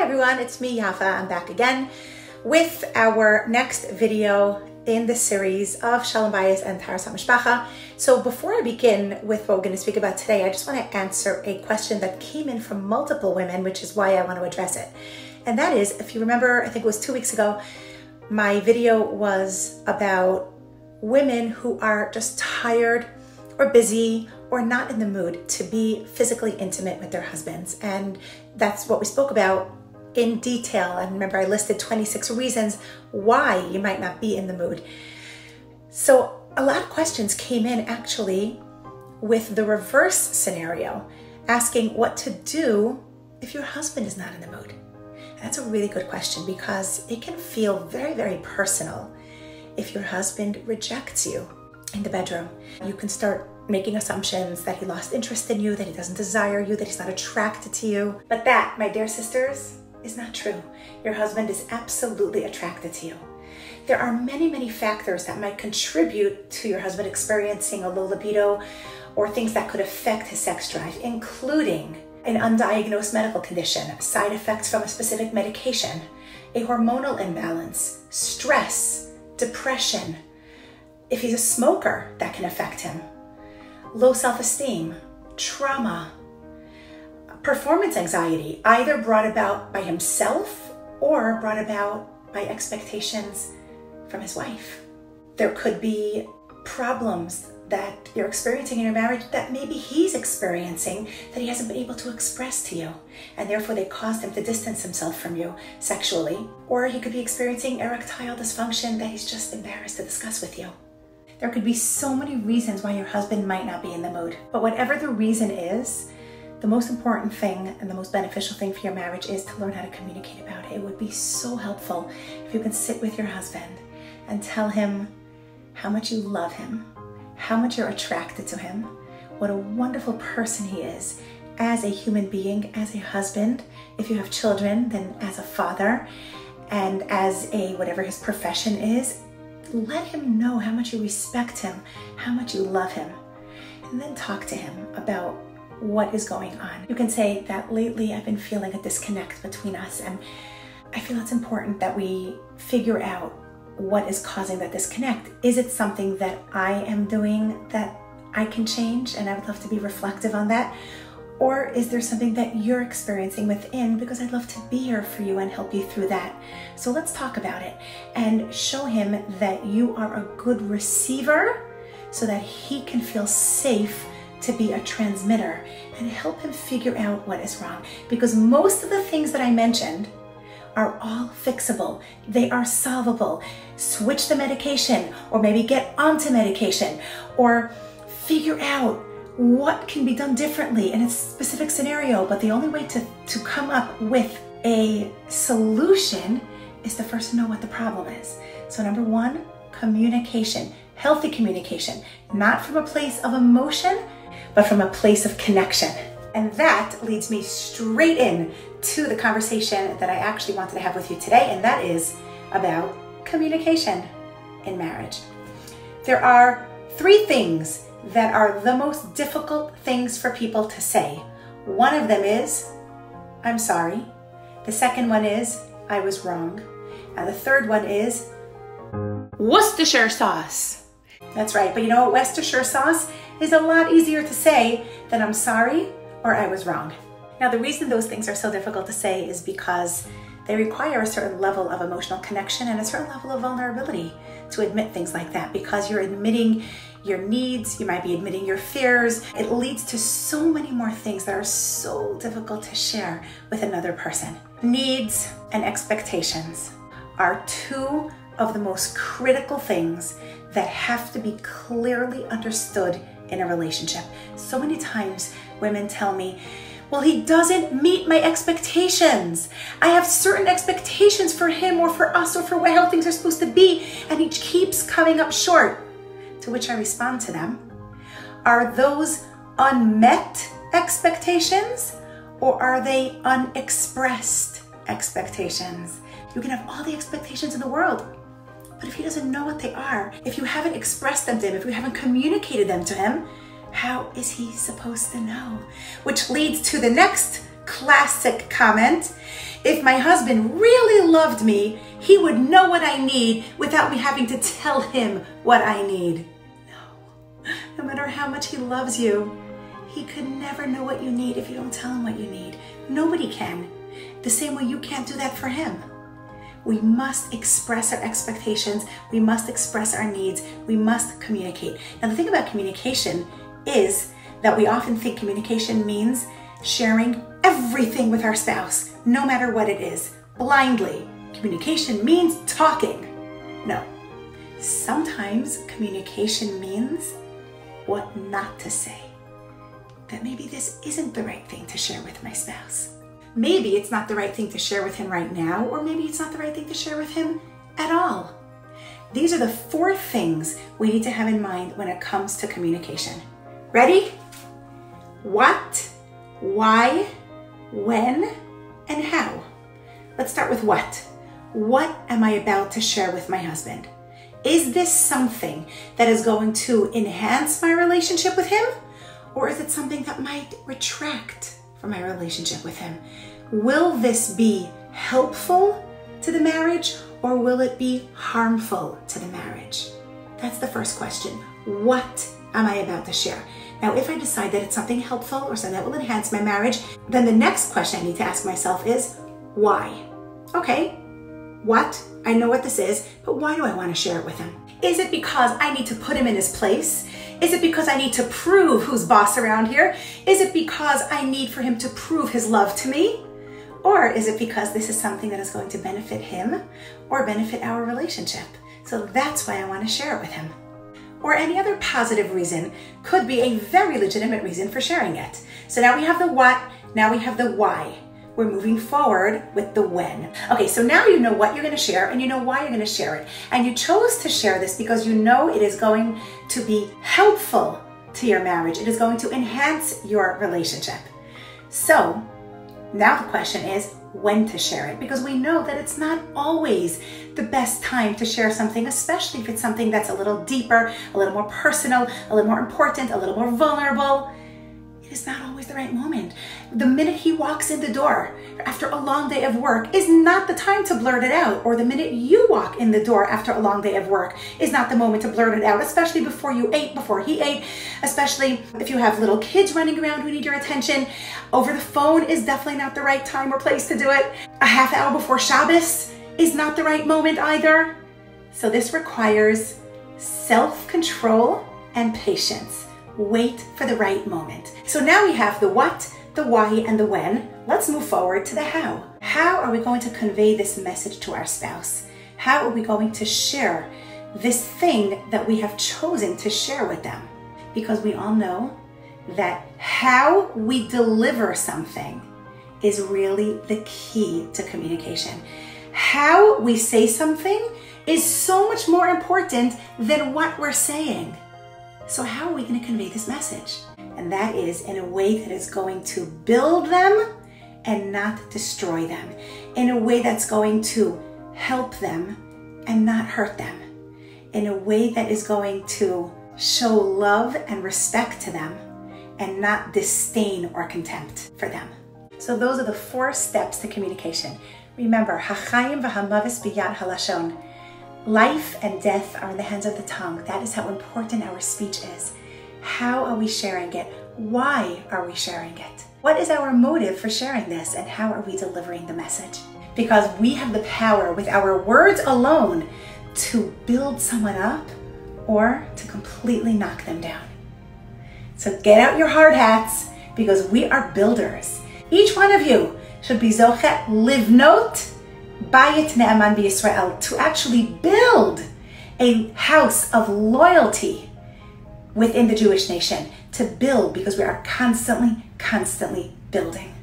everyone, it's me, Yaffa. I'm back again with our next video in the series of Shalom Bayis and Taharas HaMishpacha. So before I begin with what we're going to speak about today, I just want to answer a question that came in from multiple women, which is why I want to address it. And that is, if you remember, I think it was 2 weeks ago, my video was about women who are just tired or busy or not in the mood to be physically intimate with their husbands. And that's what we spoke about in detail. And remember, I listed 26 reasons why you might not be in the mood. So a lot of questions came in actually with the reverse scenario, asking what to do if your husband is not in the mood. That's a really good question because it can feel very, very personal if your husband rejects you in the bedroom. You can start making assumptions that he lost interest in you, that he doesn't desire you, that he's not attracted to you. But that, my dear sisters, is not true. Your husband is absolutely attracted to you. There are many, many factors that might contribute to your husband experiencing a low libido or things that could affect his sex drive, including an undiagnosed medical condition, side effects from a specific medication, a hormonal imbalance, stress, depression. If he's a smoker, that can affect him. Low self-esteem, trauma, performance anxiety, either brought about by himself or brought about by expectations from his wife. There could be problems that you're experiencing in your marriage that maybe he's experiencing that he hasn't been able to express to you, and therefore they caused him to distance himself from you sexually. Or he could be experiencing erectile dysfunction that he's just embarrassed to discuss with you. There could be so many reasons why your husband might not be in the mood. But whatever the reason is, the most important thing and the most beneficial thing for your marriage is to learn how to communicate about it. It would be so helpful if you can sit with your husband and tell him how much you love him, how much you're attracted to him, what a wonderful person he is as a human being, as a husband. If you have children, then as a father, and as a whatever his profession is. Let him know how much you respect him, how much you love him, and then talk to him about what is going on. You can say that lately I've been feeling a disconnect between us, and I feel it's important that we figure out what is causing that disconnect. Is it something that I am doing that I can change, and I would love to be reflective on that? Or is there something that you're experiencing within, because I'd love to be here for you and help you through that. So let's talk about it and show him that you are a good receiver so that he can feel safe to be a transmitter, and help him figure out what is wrong. Because most of the things that I mentioned are all fixable. They are solvable. Switch the medication, or maybe get onto medication, or figure out what can be done differently in a specific scenario. But the only way to come up with a solution is to first know what the problem is. So number one, communication, healthy communication, not from a place of emotion, but from a place of connection. And that leads me straight in to the conversation that I actually wanted to have with you today, and that is about communication in marriage. There are 3 things that are the most difficult things for people to say. One of them is, I'm sorry. The second one is, I was wrong. And the third one is, Worcestershire sauce. That's right, but you know what? Worcestershire sauce is a lot easier to say than I'm sorry or I was wrong. Now, the reason those things are so difficult to say is because they require a certain level of emotional connection and a certain level of vulnerability to admit things like that, because you're admitting your needs, you might be admitting your fears. It leads to so many more things that are so difficult to share with another person. Needs and expectations are 2 of the most critical things that have to be clearly understood in a relationship. So many times women tell me, well, he doesn't meet my expectations. I have certain expectations for him or for us or for how things are supposed to be, and he keeps coming up short. To which I respond to them, are those unmet expectations, or are they unexpressed expectations? You can have all the expectations in the world, but if he doesn't know what they are, if you haven't expressed them to him, if you haven't communicated them to him, how is he supposed to know? Which leads to the next classic comment. If my husband really loved me, he would know what I need without me having to tell him what I need. No matter how much he loves you, he could never know what you need if you don't tell him what you need. Nobody can. The same way you can't do that for him. We must express our expectations. We must express our needs. We must communicate. Now, the thing about communication is that we often think communication means sharing everything with our spouse, no matter what it is, blindly. Communication means talking. No. Sometimes communication means what not to say. That maybe this isn't the right thing to share with my spouse. Maybe it's not the right thing to share with him right now, or maybe it's not the right thing to share with him at all. These are the 4 things we need to have in mind when it comes to communication. Ready? What, why, when, and how. Let's start with what. What am I about to share with my husband? Is this something that is going to enhance my relationship with him? Or is it something that might retract from my relationship with him? Will this be helpful to the marriage, or will it be harmful to the marriage? That's the first question. What am I about to share? Now, if I decide that it's something helpful or something that will enhance my marriage, then the next question I need to ask myself is, why? Okay, what? I know what this is, but why do I want to share it with him? Is it because I need to put him in his place? Is it because I need to prove who's boss around here? Is it because I need for him to prove his love to me? Or is it because this is something that is going to benefit him or benefit our relationship? So that's why I want to share it with him. Or any other positive reason could be a very legitimate reason for sharing it. So now we have the what, now we have the why. We're moving forward with the when. Okay, so now you know what you're going to share and you know why you're going to share it. And you chose to share this because you know it is going to be helpful to your marriage. It is going to enhance your relationship. So now the question is when to share it, because we know that it's not always the best time to share something, especially if it's something that's a little deeper, a little more personal, a little more important, a little more vulnerable. It is not always the right moment. The minute he walks in the door after a long day of work is not the time to blurt it out, or the minute you walk in the door after a long day of work is not the moment to blurt it out, especially before you ate, before he ate, especially if you have little kids running around who need your attention. Over the phone is definitely not the right time or place to do it. A half hour before Shabbos is not the right moment either. So this requires self-control and patience. Wait for the right moment. So now we have the what, the why, and the when. Let's move forward to the how. How are we going to convey this message to our spouse? How are we going to share this thing that we have chosen to share with them? Because we all know that how we deliver something is really the key to communication. How we say something is so much more important than what we're saying. So how are we going to convey this message? And that is in a way that is going to build them and not destroy them. In a way that's going to help them and not hurt them. In a way that is going to show love and respect to them and not disdain or contempt for them. So those are the 4 steps to communication. Remember, hachayim v'hamavis biyad halashon. Life and death are in the hands of the tongue. That is how important our speech is. How are we sharing it? Why are we sharing it? What is our motive for sharing this, and how are we delivering the message? Because we have the power with our words alone to build someone up or to completely knock them down. So get out your hard hats, because we are builders. Each one of you should be zochet livnot Bayit Ne'aman b'Yisrael, to actually build a house of loyalty within the Jewish nation, to build, because we are constantly building.